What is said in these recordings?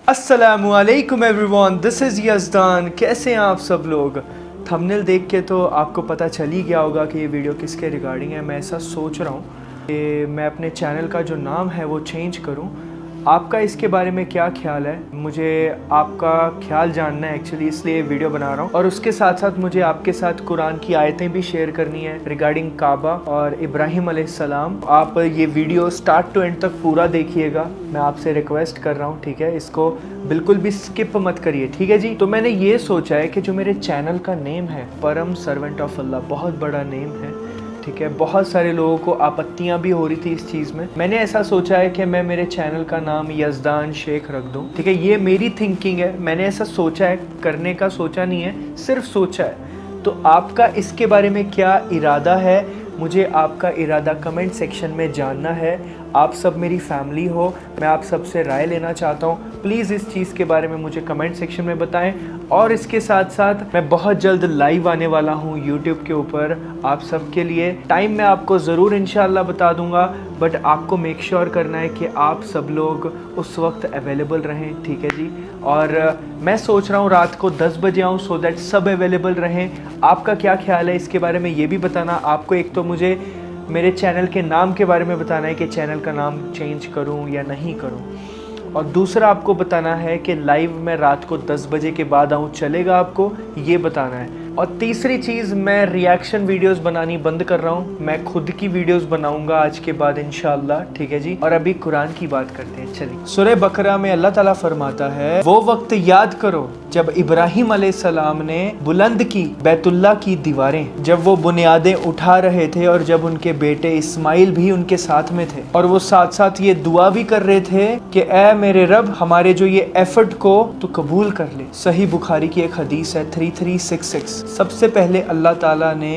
अस्सलामुअलैकुम everyone, this is यज़दान। कैसे हैं आप सब लोग? थंबनेल देख के तो आपको पता चल ही गया होगा कि ये वीडियो किसके रिगार्डिंग है। मैं ऐसा सोच रहा हूँ कि मैं अपने चैनल का जो नाम है वो चेंज करूँ। आपका इसके बारे में क्या ख्याल है? मुझे आपका ख्याल जानना है एक्चुअली, इसलिए वीडियो बना रहा हूँ। और उसके साथ साथ मुझे आपके साथ कुरान की आयतें भी शेयर करनी है रिगार्डिंग काबा और इब्राहिम अलैहिस्सलाम। आप ये वीडियो स्टार्ट टू एंड तक पूरा देखिएगा, मैं आपसे रिक्वेस्ट कर रहा हूँ, ठीक है? इसको बिल्कुल भी स्किप मत करिए, ठीक है जी? तो मैंने ये सोचा है कि जो मेरे चैनल का नेम है परम सर्वेंट ऑफ अल्लाह, बहुत बड़ा नेम है, ठीक है? बहुत सारे लोगों को आपत्तियां भी हो रही थी इस चीज़ में। मैंने ऐसा सोचा है कि मैं मेरे चैनल का नाम यज़दान शेख रख दूं, ठीक है? ये मेरी थिंकिंग है, मैंने ऐसा सोचा है, करने का सोचा नहीं है, सिर्फ सोचा है। तो आपका इसके बारे में क्या इरादा है? मुझे आपका इरादा कमेंट सेक्शन में जानना है। आप सब मेरी फैमिली हो, मैं आप सब से राय लेना चाहता हूँ। प्लीज़ इस चीज़ के बारे में मुझे कमेंट सेक्शन में बताएं। और इसके साथ साथ मैं बहुत जल्द लाइव आने वाला हूँ यूट्यूब के ऊपर आप सब के लिए। टाइम मैं आपको ज़रूर इंशाल्लाह बता दूँगा, बट आपको मेक श्योर करना है कि आप सब लोग उस वक्त अवेलेबल रहें, ठीक है जी? और मैं सोच रहा हूँ रात को 10 बजे आऊँ, सो दैट सब अवेलेबल रहें। आपका क्या ख्याल है इसके बारे में, ये भी बताना। आपको एक तो मुझे मेरे चैनल के नाम के बारे में बताना है कि चैनल का नाम चेंज करूं या नहीं करूं, और दूसरा आपको बताना है कि लाइव में रात को 10 बजे के बाद आऊं, चलेगा आपको? ये बताना है। और तीसरी चीज़, मैं रिएक्शन वीडियोस बनानी बंद कर रहा हूँ, मैं खुद की वीडियोस बनाऊंगा आज के बाद इंशाल्लाह, ठीक है जी? और अभी कुरान की बात करते हैं, चलिए। सूरह बकरा में अल्लाह ताला फरमाता है, वो वक्त याद करो जब इब्राहिम अलैहिस्सलाम ने बुलंद की बैतुल्लाह की दीवारें, जब वो बुनियादें उठा रहे थे और जब उनके बेटे इस्माइल भी उनके साथ में थे, और वो साथ साथ ये दुआ भी कर रहे थे कि ऐ मेरे रब, हमारे जो ये एफर्ट को तो कबूल कर ले। सही बुखारी की एक हदीस है 3366। सबसे पहले अल्लाह ताला ने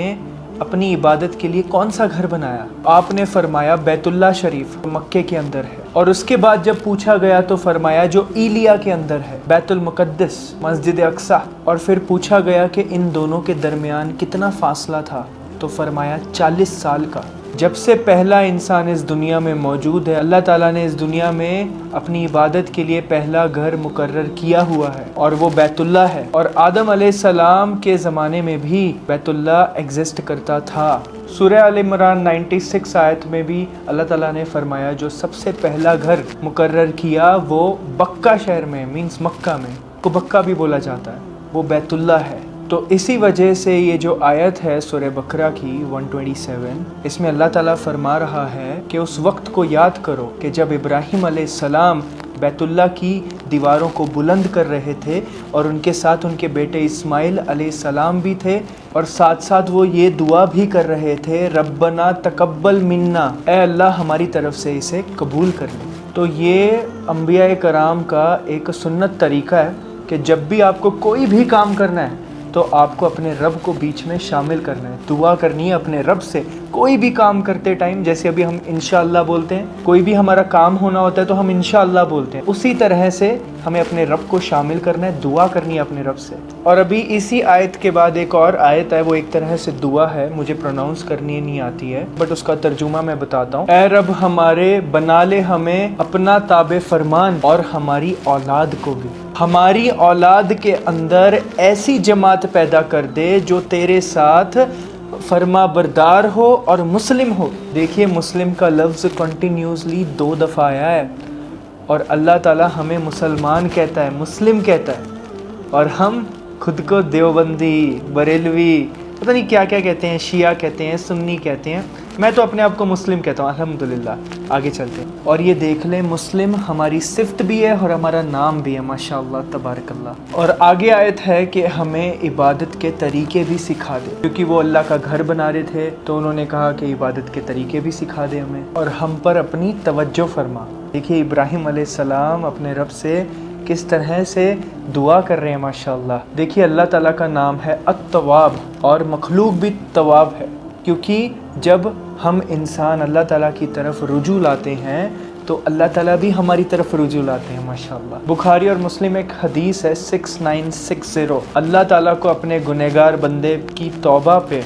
अपनी इबादत के लिए कौन सा घर बनाया? आपने फरमाया बैतुल्लाह शरीफ मक्के के अंदर है। और उसके बाद जब पूछा गया तो फरमाया जो ईलिया के अंदर है, बैतुल मुक़द्दस, मस्जिद अक्सा। और फिर पूछा गया कि इन दोनों के दरमियान कितना फासला था, तो फरमाया 40 साल का। जब से पहला इंसान इस दुनिया में मौजूद है, अल्लाह ताला ने इस दुनिया में अपनी इबादत के लिए पहला घर मुकर्रर किया हुआ है, और वो बैतुल्लाह है। और आदम अलैहिस्सलाम के ज़माने में भी बैतुल्लाह एग्जिस्ट करता था। सूरह अल इमरान 96 आयत में भी अल्लाह ताला ने फरमाया जो सबसे पहला घर मुकर्रर किया वो बक्का शहर में, मीन्स मक्का में, को बक्का भी बोला जाता है, वो बैतुल्लाह है। तो इसी वजह से ये जो आयत है सूरह बकरा की 127, इसमें अल्लाह ताला फरमा रहा है कि उस वक्त को याद करो कि जब इब्राहिम अलैहिस्सलाम बैतुल्लाह की दीवारों को बुलंद कर रहे थे, और उनके साथ उनके बेटे इस्माइल अलैहिस्सलाम भी थे, और साथ साथ वो ये दुआ भी कर रहे थे, रब्बना तकब्बल मिन्ना, ऐ अल्लाह हमारी तरफ से इसे कबूल कर ले। तो ये अंबिया कराम का एक सुन्नत तरीका है कि जब भी आपको कोई भी काम करना है तो आपको अपने रब को बीच में शामिल करना है, दुआ करनी है अपने रब से। कोई भी काम करते टाइम, जैसे अभी हम इंशाअल्लाह बोलते हैं, कोई भी हमारा काम होना होता है तो हम इंशाअल्लाह बोलते हैं, उसी तरह से हमें अपने रब को शामिल करना है, दुआ करनी है अपने रब से। और अभी इसी आयत के बाद एक और आयत है, वो एक तरह से दुआ है, मुझे प्रोनाउंस करनी नहीं आती है, बट उसका तर्जुमा मैं बताता हूँ। ऐ रब हमारे, बना ले हमें अपना ताबे फरमान, और हमारी औलाद को भी, हमारी औलाद के अंदर ऐसी जमात पैदा कर दे जो तेरे साथ फरमा बरदार हो और मुस्लिम हो। देखिए, मुस्लिम का लफ्ज़ कंटिन्यूसली 2 दफ़ा आया है, और अल्लाह ताला हमें मुसलमान कहता है, मुस्लिम कहता है, और हम खुद को देवबंदी, बरेलवी, पता नहीं क्या क्या कहते हैं, शिया कहते हैं, सुन्नी कहते हैं। मैं तो अपने आप को मुस्लिम कहता हूँ, अल्हम्दुलिल्लाह। आगे चलते हैं, और ये देख लें, मुस्लिम हमारी सिफ्त भी है और हमारा नाम भी है, माशाअल्लाह तबारकल्लाह। और आगे आयत है कि हमें इबादत के तरीके भी सिखा दे, क्योंकि वो अल्लाह का घर बना रहे थे तो उन्होंने कहा कि इबादत के तरीके भी सिखा दे हमें, और हम पर अपनी तवज्जो फरमा। देखिए इब्राहिम अलैहिस्सलाम अपने रब से किस तरह से दुआ कर रहे हैं, माशाअल्लाह। देखिए अल्लाह ताला का नाम है अत-तवाब, और मखलूक भी तवाब है, क्योंकि जब हम इंसान अल्लाह ताला की तरफ रुजू लाते हैं तो अल्लाह ताला भी हमारी तरफ रुजू लाते हैं, माशाअल्लाह। बुखारी और मुस्लिम एक हदीस है 6960, अल्लाह ताला को अपने गुनहगार बंदे की तौबा पे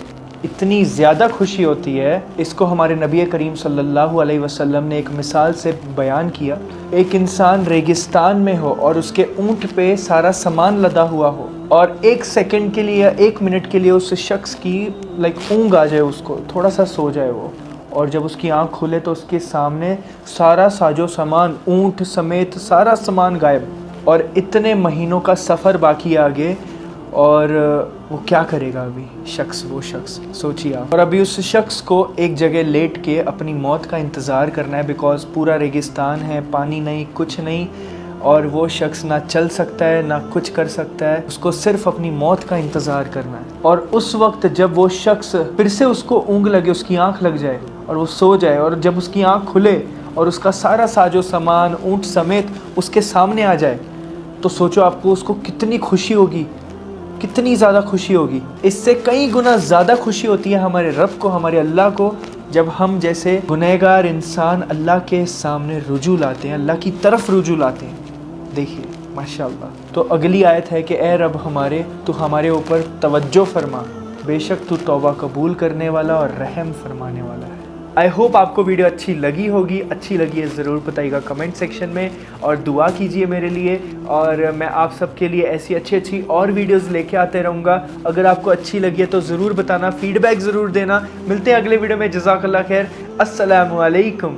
اتنی زیادہ خوشی ہوتی ہے. اس کو ہمارے نبی کریم صلی اللہ علیہ وسلم نے ایک مثال سے بیان کیا. ایک انسان ریگستان میں ہو اور اس کے اونٹ پہ سارا سامان لدا ہوا ہو اور ایک سیکنڈ کے لیے یا ایک منٹ کے لیے اس شخص کی اونگ آ جائے, اس کو تھوڑا سا سو جائے وہ, اور جب اس کی آنکھ کھلے تو اس کے سامنے سارا ساجو سامان اونٹ سمیت سارا سامان غائب, اور اتنے مہینوں کا سفر باقی آگے, اور وہ کیا کرے گا ابھی وہ شخص سوچیے آپ. اور ابھی اس شخص کو ایک جگہ لیٹ کے اپنی موت کا انتظار کرنا ہے, بیکاز پورا ریگستان ہے, پانی نہیں, کچھ نہیں, اور وہ شخص نہ چل سکتا ہے نہ کچھ کر سکتا ہے, اس کو صرف اپنی موت کا انتظار کرنا ہے. اور اس وقت جب وہ شخص پھر سے اس کو اونگ لگے, اس کی آنکھ لگ جائے اور وہ سو جائے, اور جب اس کی آنکھ کھلے اور اس کا سارا ساجو سامان اونٹ سمیت اس کے سامنے آ جائے, تو سوچو آپ کو اس کو کتنی خوشی ہوگی, کتنی زیادہ خوشی ہوگی. اس سے کئی گنا زیادہ خوشی ہوتی ہے ہمارے رب کو, ہمارے اللہ کو, جب ہم جیسے گنہگار انسان اللہ کے سامنے رجوع لاتے ہیں, اللہ کی طرف رجوع لاتے ہیں. دیکھیے ماشاءاللہ. تو اگلی آیت ہے کہ اے رب ہمارے, تو ہمارے اوپر توجہ فرما, بے شک تو توبہ قبول کرنے والا اور رحم فرمانے والا ہے. آئی ہوپ آپ کو ویڈیو اچھی لگی ہوگی. اچھی لگی ہے ضرور بتائیے گا کمنٹ سیکشن میں, اور دعا کیجئے میرے لیے, اور میں آپ سب کے لیے ایسی اچھی اور ویڈیوز لے کے آتے رہوں گا. اگر آپ کو اچھی لگی ہے تو ضرور بتانا, فیڈ بیک ضرور دینا. ملتے ہیں اگلے ویڈیو میں. جزاک اللہ خیر. السلام علیکم.